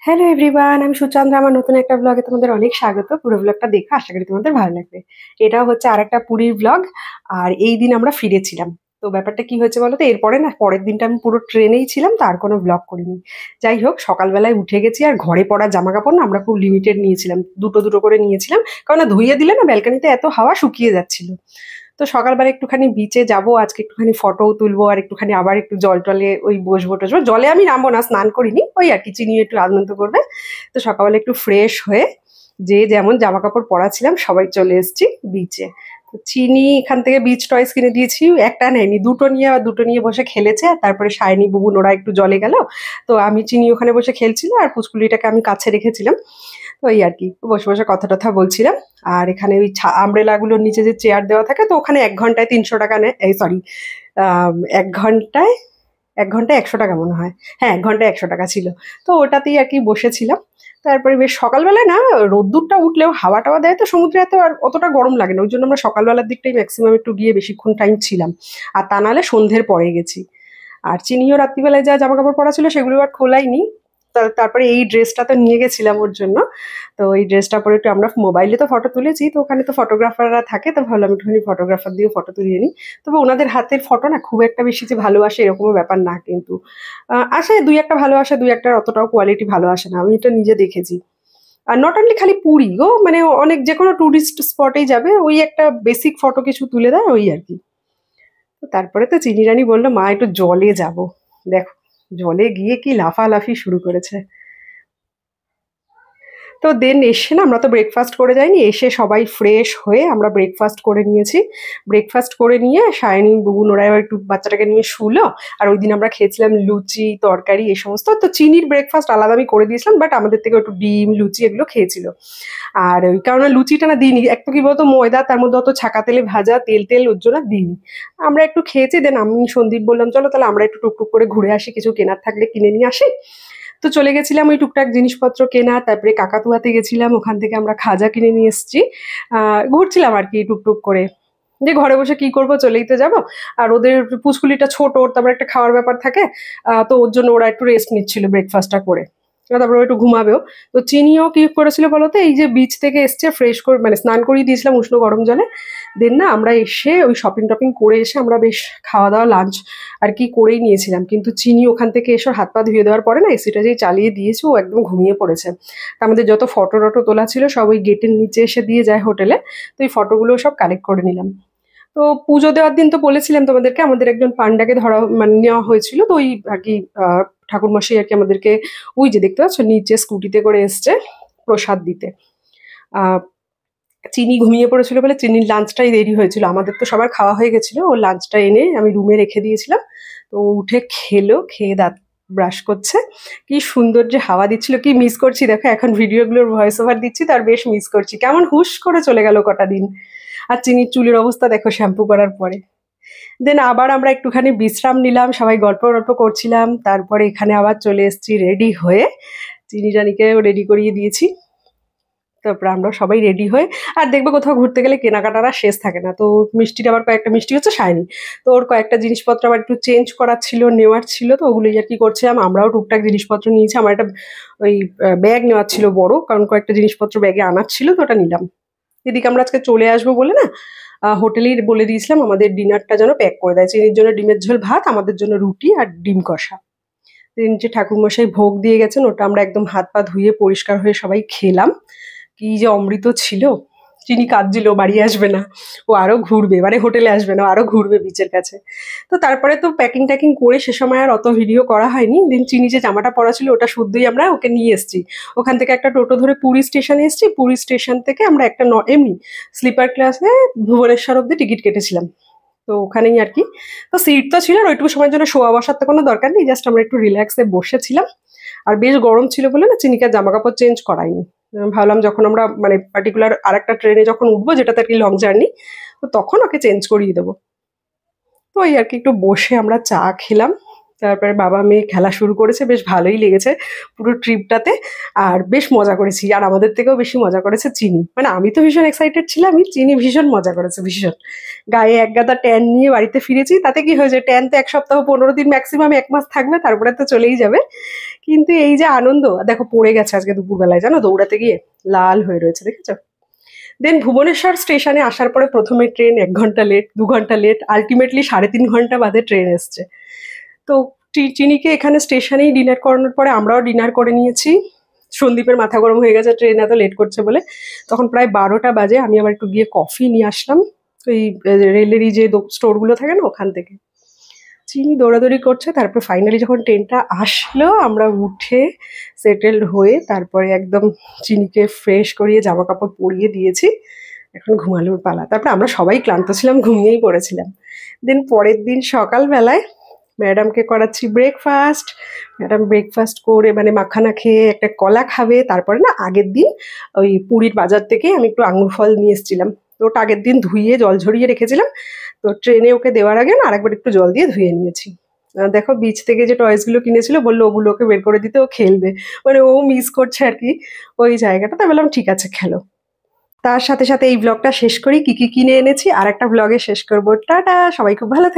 Hello everyone, আমি সুচন্দ্রা। আমার নতুন একটা ব্লগে তোমাদের অনেক স্বাগত। পুরো ব্লগটা দেখো, আশা করি তোমাদের ভালো লাগবে। এটাও হচ্ছে আরেকটা পুরীর ব্লগ। আর এই দিন আমরা ফিরেছিলাম। তো ব্যাপারটা কি হয়েছে বলো তো, এরপরে না পরের দিনটা আমি পুরো ট্রেনেই ছিলাম, তো আর কোনো ব্লগ করিনি। যাই হোক, সকালবেলায় উঠে গেছি, আর ঘরে পরা জামা কাপড় না আমরা খুব লিমিটেড নিয়েছিলাম, দুটো দুটো করে নিয়েছিলাম। কারণ না ধুইয়ে দিলে না ব্যালকানিতে এত হাওয়া শুকিয়ে যাচ্ছিল। তো সকালবেলা একটুখানি বিচে যাব আজকে, একটুখানি ফটোও তুলবো, আর একটুখানি আবার একটু জল টলে ওই বসবো টসবো। জলে আমি নামবো না, স্নান করিনি, ওই আর কি চিনি একটু আনন্দ করবে। তো সকালবেলা একটু ফ্রেশ হয়ে যে যেমন জামা কাপড় পরা ছিলাম সবাই চলে এসেছি বিচে। তো চিনি এখান থেকে বিচ টয়স কিনে দিয়েছি, একটা নেয়নি, দুটো নিয়ে আবার দুটো নিয়ে বসে খেলেছে। আর তারপরে সায়নী বুবু ওরা একটু জলে গেল। তো আমি চিনি ওখানে বসে খেলছিল, আর পুচকুলিটাকে আমি কাছে রেখেছিলাম। তো এই আর কি বসে বসে কথা টথা বলছিলাম। আর এখানে ওই আমব্রেলা গুলোর নিচে যে চেয়ার দেওয়া থাকে, তো ওখানে 1 ঘন্টায় 300 টাকা নেয়, এই সরি, 1 ঘন্টায় 1 ঘন্টায় 100 টাকা মনে হয়। হ্যাঁ, 1 ঘন্টায় 100 টাকা ছিল। তো ওটাতেই আর কি বসেছিলাম। তারপরে বেশ সকালবেলায় না রোদ্দুরটা উঠলেও হাওয়া টাওয়া দেয়, তো সমুদ্রে এত আর অতটা গরম লাগে না, ওই জন্য আমরা সকালবেলার দিকটাই ম্যাক্সিমাম একটু গিয়ে বেশিক্ষণ টাইম ছিলাম। আর তা নাহলে সন্ধ্যের পরে গেছি। আর চিনিও রাত্রিবেলায় যা জামা কাপড় পরা ছিল সেগুলো আর খোলাইনি। তারপরে এই ড্রেসটা তো নিয়ে গেছিলাম ওর জন্য। তো এই ড্রেসটা পরে একটু আমরা মোবাইলে তো ফটো তুলেছি, তো ওখানে তো ফটোগ্রাফাররা থাকে, তো ভাবলাম একটুখানি ফটোগ্রাফার দিয়ে ফটো তুলিয়ে নিই। তবে ওনাদের হাতের ফটো না খুব একটা বেশি যে ভালো আসে এরকমও ব্যাপার না, কিন্তু আসে দুই একটা ভালো আসে, দুই একটার অতটাও কোয়ালিটি ভালো আসে না, আমি এটা নিজে দেখেছি। আর নট অনলি খালি পুরী গো, মানে অনেক যে কোনো টুরিস্ট স্পটেই যাবে, ওই একটা বেসিক ফটো কিছু তুলে দেয়, ওই আর কি। তো তারপরে তো চিনি রানী বললো মা একটু জলে যাব। দেখো, জলে গিয়ে কি লাফালাফি শুরু করেছে। তো দেন এসে না আমরা তো ব্রেকফাস্ট করে যাইনি, এসে সবাই ফ্রেশ হয়ে আমরা ব্রেকফাস্ট করে নিয়েছি। ব্রেকফাস্ট করে নিয়ে সায়নী বুবু ওরা এবার একটু বাচ্চাটাকে নিয়ে শুলো। আর ওই দিন আমরা খেয়েছিলাম লুচি তরকারি এই সমস্ত, তো চিনির ব্রেকফাস্ট আলাদা আমি করে দিয়েছিলাম, বাট আমাদের থেকে একটু ডিম লুচি এগুলো খেয়েছিল। আর ওই কারণে লুচিটা না দিইনি, এক তো কি বলতো ময়দা, তার মধ্যে অত ছাকা তেলে ভাজা, তেল তেল ওর জন্য দিইনি। আমরা একটু খেয়েছি, দেন আমি সন্দীপ বললাম চলো তাহলে আমরা একটু টুকটুক করে ঘুরে আসি, কিছু কেনার থাকলে কিনে নিয়ে আসি। তো চলে গেছিলাম ওই টুকটাক জিনিসপত্র কেনা, তারপরে কাকাতুয়াতে গেছিলাম, ওখান থেকে আমরা খাজা কিনে নিয়ে এসেছি। ঘুরছিলাম আর কি টুকটুক করে, যে ঘরে বসে কি করব, চলেই তো যাবো। আর ওদের পুচকুলিটা ছোট, ওর তারপর একটা খাওয়ার ব্যাপার থাকে। তো ওর জন্য ওরা একটু রেস্ট নিচ্ছিল ব্রেকফাস্টটা করে। তারপরে ও একটু ঘুমাবেও। তো চিনিও কি করেছিল বলতো, এই যে বিচ থেকে এসছে ফ্রেশ করে, মানে স্নান করিয়ে দিয়েছিলাম উষ্ণ গরম জলে। দেন না আমরা এসে ওই শপিং টপিং করে এসে আমরা বেশ খাওয়া দাওয়া লাঞ্চ আর কি করেই নিয়েছিলাম, কিন্তু চিনি ওখান থেকে এসে ওর হাত পা ধুয়ে দেওয়ার পরে না এসিটা যেই চালিয়ে দিয়েছে, ও একদম ঘুমিয়ে পড়েছে। তা আমাদের যত ফটো টটো তোলা ছিল সব ওই গেটের নিচে এসে দিয়ে যায় হোটেলে। তো এই ফটোগুলো সব কালেক্ট করে নিলাম। তো পুজো দেওয়ার দিন তো বলেছিলাম তোমাদেরকে, আমাদের একজন পান্ডাকে ধরা মানে নেওয়া হয়েছিল, তো ওই আর কি ঠাকুরমশাই আর কি আমাদেরকে ওই যে দেখতে পাচ্ছ নিচে স্কুটিতে করে এসছে প্রসাদ দিতে। আহ চিনি ঘুমিয়ে পড়েছিল বলে চিনির লাঞ্চটাই দেরি হয়েছিল, আমাদের তো সবার খাওয়া হয়ে গেছিল, ওর লাঞ্চটা এনে আমি রুমে রেখে দিয়েছিলাম। তো ও উঠে খেলো, খেয়ে দাঁত ব্রাশ করছে। কি সুন্দর যে হাওয়া দিচ্ছিল, কি মিস করছি দেখো, এখন ভিডিওগুলোর ভয়েস ওভার দিচ্ছি, তার বেশ মিস করছি, কেমন হুশ করে চলে গেল কটা দিন। আর চিনির চুলের অবস্থা দেখো শ্যাম্পু করার পরে। দেন আবার আমরা একটুখানি বিশ্রাম নিলাম, সবাই গল্প গল্প করছিলাম, তারপরে এখানে আবার চলে এসেছি রেডি হয়ে। চিনি রানীকেও রেডি করিয়ে দিয়েছি। তারপরে আমরা সবাই রেডি হয়ে, আর দেখবে কোথাও ঘুরতে গেলে কেনাকাটার আর শেষ থাকে না। তো মিষ্টিটা আবার কয়েকটা, মিষ্টি হচ্ছে শাইনি, তো ওর কয়েকটা জিনিসপত্র আবার একটু চেঞ্জ করার ছিল, নেওয়ার ছিল, তো ওগুলোই আর কি করছিলাম। আমরাও টুকটাক জিনিসপত্র নিয়েছি, আমার একটা ওই ব্যাগ নেওয়ার ছিল বড়, কারণ কয়েকটা জিনিসপত্র ব্যাগে আনার ছিল, তো ওটা নিলাম। এদিকে আমরা আজকে চলে আসবো বলে না হোটেলেই বলে দিয়েছিলাম আমাদের ডিনারটা যেন প্যাক করে দেয়, চিনির জন্য ডিমের ঝোল ভাত, আমাদের জন্য রুটি আর ডিম কষা। যে ঠাকুরমশাই ভোগ দিয়ে গেছেন, ওটা আমরা একদম হাত পা ধুয়ে পরিষ্কার হয়ে সবাই খেলাম। কি যে অমৃত ছিল। চিনি কাঁদছিল বাড়ি আসবে না, ও আরো ঘুরবে, মানে হোটেলে আসবে না, ও আরো ঘুরবে বিচের কাছে। তো তারপরে তো প্যাকিং ট্যাকিং করে সে সময় আর অত ভিডিও করা হয়নি। দিন চিনি যে জামাটা পরা ছিল ওটা শুদ্ধই আমরা ওকে নিয়ে এসেছি। ওখান থেকে একটা টোটো ধরে পুরী স্টেশনে এসেছি, পুরী স্টেশন থেকে আমরা একটা এমনি স্লিপার ক্লাসে ভুবনেশ্বর অব্দি টিকিট কেটেছিলাম। তো ওখানেই আর কি। তো সিট তো ছিল, আর ওইটুকু সময়ের জন্য শোয়া বসার তো কোনো দরকার নেই, জাস্ট আমরা একটু রিল্যাক্সে বসেছিলাম। আর বেশ গরম ছিল বলে না চিনিকার জামা কাপড় চেঞ্জ করাইনি। ভাবলাম যখন আমরা মানে পার্টিকুলার আরেকটা ট্রেনে যখন উঠবো, যেটাতে আর কি লং জার্নি, তো তখন ওকে চেঞ্জ করিয়ে দেবো। তো ওই আর কি একটু বসে আমরা চা খেলাম। তারপরে বাবা মেয়ে খেলা শুরু করেছে, বেশ ভালোই লেগেছে পুরো ট্রিপটাতে। আর বেশ মজা করেছি, আর আমাদের থেকেও বেশি মজা করেছে চিনি। মানে আমি তো ভীষণ এক্সাইটেড ছিলাম, চিনি ভীষণ মজা করেছে, ভীষণ। গায়ে এক গাদা ট্যান নিয়ে বাড়িতে ফিরেছি, তাতে কি হয়েছে, ট্যান তো 1 সপ্তাহ 15 দিন ম্যাক্সিমাম 1 মাস থাকবে, তারপরে তো চলেই যাবে। কিন্তু এই যে আনন্দ, দেখো পড়ে গেছে আজকে দুপুরবেলায়, জানো, দৌড়াতে গিয়ে লাল হয়ে রয়েছে, দেখেছো। দেন ভুবনেশ্বর স্টেশনে আসার পরে প্রথমে ট্রেন 1 ঘন্টা লেট, 2 ঘন্টা লেট, আলটিমেটলি 3.5 ঘন্টা বাদে ট্রেন এসছে। তো চিনিকে এখানে স্টেশনেই ডিনার করানোর পরে আমরাও ডিনার করে নিয়েছি। সন্দীপের মাথা গরম হয়ে গেছে ট্রেন এত লেট করছে বলে। তখন প্রায় 12টা বাজে, আমি আবার একটু গিয়ে কফি নিয়ে আসলাম ওই রেলেরই যে স্টোরগুলো থাকে না, ওখান থেকে। চিনি দৌড়াদৌড়ি করছে, তারপর ফাইনালি যখন ট্রেনটা আসলো আমরা উঠে সেটেলড হয়ে তারপরে একদম চিনিকে ফ্রেশ করিয়ে জামা কাপড় পরিয়ে দিয়েছি। এখন ঘুমানোর পালা। তারপরে আমরা সবাই ক্লান্ত ছিলাম, ঘুমিয়েই পড়েছিলাম। দেন পরের দিন সকালবেলায় ম্যাডামকে করাচ্ছি ব্রেকফাস্ট। ম্যাডাম ব্রেকফাস্ট করে মানে মাখানা খেয়ে একটা কলা খাবে। তারপরে না আগের দিন ওই পুরীর বাজার থেকে আমি একটু আঙুর ফল নিয়ে এসেছিলাম, তো ওটা আগের দিন ধুয়ে জল ঝরিয়ে রেখেছিলাম। তো ট্রেনে ওকে দেওয়ার আগে না আরেকবার একটু জল দিয়ে ধুয়ে নিয়েছি। দেখো বিচ থেকে যে টয়েসগুলো কিনেছিল বললো ওগুলো ওকে বের করে দিতে, ও খেলবে, মানে ও মিস করছে আর কি ওই জায়গাটা। তাই বললাম ঠিক আছে খেলো। তার সাথে সাথে এই ব্লগটা শেষ করি, কি কি কিনে এনেছি আর একটা ব্লগে শেষ করবো। টাটা, সবাই খুব ভালো থাকে।